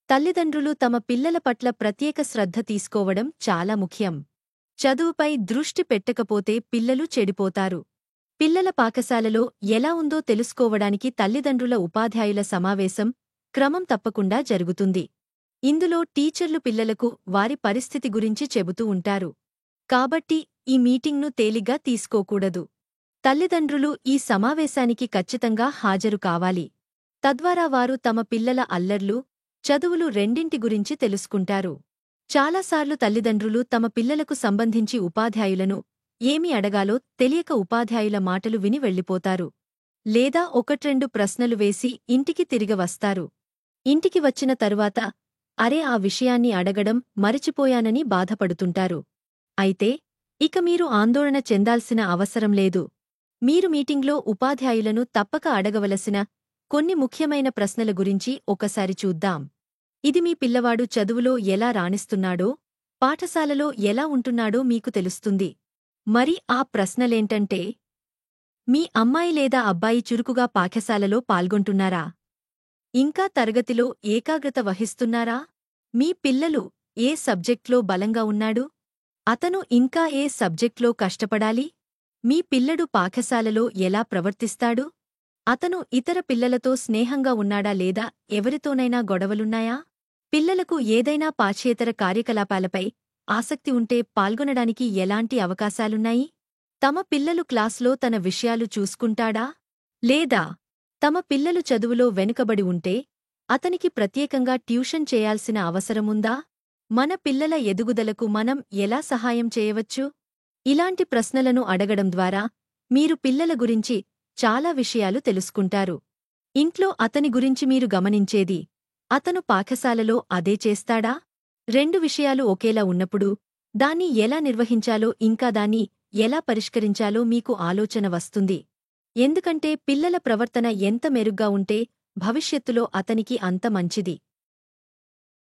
తల్లిదండ్రులు తమ పిల్లల పట్ల ప్రత్యేక శ్రద్ధ తీసుకోవడం చాలా ముఖ్యం. చదువుపై దృష్టి పెట్టకపోతే పిల్లలు చెడిపోతారు. పిల్లల పాఠశాలలో ఎలా ఉందో తెలుసుకోవడానికి తల్లిదండ్రుల ఉపాధ్యాయుల సమావేశం క్రమం తప్పకుండా జరుగుతుంది. ఇందులో టీచర్లు పిల్లలకు వారి పరిస్థితి గురించి చెబుతూ ఉంటారు. కాబట్టి ఈ మీటింగ్ను తేలిగ్గా తీసుకోకూడదు. తల్లిదండ్రులు ఈ సమావేశానికి ఖచ్చితంగా హాజరు కావాలి. తద్వారా వారు తమ పిల్లల అల్లర్లు, చదువులు రెండింటి గురించి తెలుసుకుంటారు. చాలాసార్లు తల్లిదండ్రులు తమ పిల్లలకు సంబంధించి ఉపాధ్యాయులను ఏమి అడగాలో తెలియక ఉపాధ్యాయుల మాటలు విని వెళ్ళిపోతారు. లేదా ఒకట్రెండు ప్రశ్నలు వేసి ఇంటికి తిరిగి వస్తారు. ఇంటికి వచ్చిన తరువాత అరే ఆ విషయాన్ని అడగడం మరచిపోయానని బాధపడుతుంటారు. అయితే ఇక మీరు ఆందోళన చెందాల్సిన అవసరం లేదు. మీరు మీటింగ్లో ఉపాధ్యాయులను తప్పక అడగవలసిన కొన్ని ముఖ్యమైన ప్రశ్నల గురించి ఒకసారి చూద్దాం. ఇది మీ పిల్లవాడు చదువులో ఎలా రాణిస్తున్నాడో, పాఠశాలలో ఎలా ఉంటున్నాడో మీకు తెలుస్తుంది. మరి ఆ ప్రశ్నలేంటంటే, మీ అమ్మాయి లేదా అబ్బాయి చురుకుగా పాఠశాలలో పాల్గొంటున్నారా? ఇంకా తరగతిలో ఏకాగ్రత వహిస్తున్నారా? మీ పిల్లలు ఏ సబ్జెక్ట్లో బలంగా ఉన్నాడు? అతను ఇంకా ఏ సబ్జెక్ట్లో కష్టపడాలి? మీ పిల్లడు పాఠశాలలో ఎలా ప్రవర్తిస్తాడు? అతను ఇతర పిల్లలతో స్నేహంగా ఉన్నాడా లేదా ఎవరితోనైనా గొడవలున్నాయా? పిల్లలకు ఏదైనా పాఠ్యేతర కార్యకలాపాలపై ఆసక్తి ఉంటే పాల్గొనడానికి ఎలాంటి అవకాశాలున్నాయి? తమ పిల్లలు క్లాస్లో తన విషయాలు చూసుకుంటాడా? లేదా తమ పిల్లలు చదువులో వెనుకబడి ఉంటే అతనికి ప్రత్యేకంగా ట్యూషన్ చేయాల్సిన అవసరముందా? మన పిల్లల ఎదుగుదలకు మనం ఎలా సహాయం చేయవచ్చు? ఇలాంటి ప్రశ్నలను అడగడం ద్వారా మీరు పిల్లల గురించి చాలా విషయాలు తెలుసుకుంటారు. ఇంట్లో అతని గురించి మీరు గమనించేది, అతను పాఠశాలలో అదే చేస్తాడా? రెండు విషయాలు ఒకేలా ఉన్నప్పుడు దాన్ని ఎలా నిర్వహించాలో ఇంకా దాన్ని ఎలా పరిష్కరించాలో మీకు ఆలోచన వస్తుంది. ఎందుకంటే పిల్లల ప్రవర్తన ఎంత మెరుగ్గా ఉంటే భవిష్యత్తులో అతనికి అంత మంచిది.